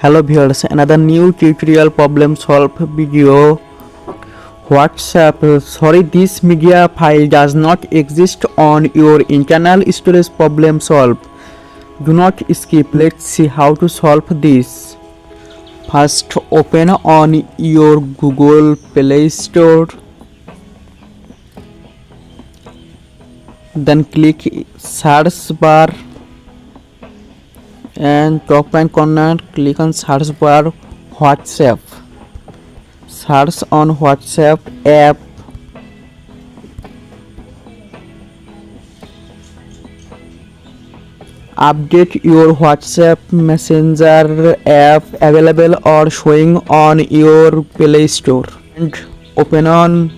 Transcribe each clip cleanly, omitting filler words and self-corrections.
Hello viewers, another new tutorial problem solve video. WhatsApp. Sorry, this media file does not exist on your internal storage. Problem solve. Do not skip. Let's see how to solve this. First, open on your Google Play Store. Then click search bar. And top right corner click on search bar WhatsApp. Search on WhatsApp app. Update your WhatsApp Messenger app available or showing on your Play Store. And open on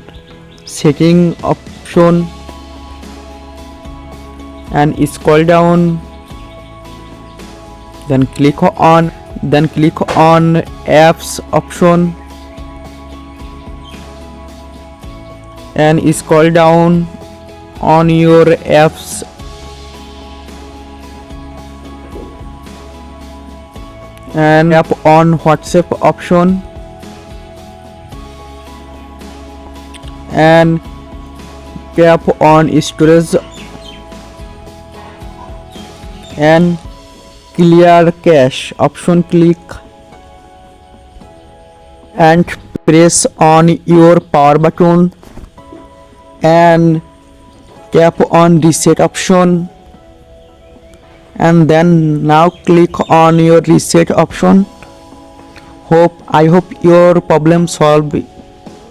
setting option and scroll down. Then click on apps option and scroll down on your apps and tap on WhatsApp option and tap on storage and clear cache option. Click and press on your power button and tap on reset option and then now click on your reset option. I hope your problem solved.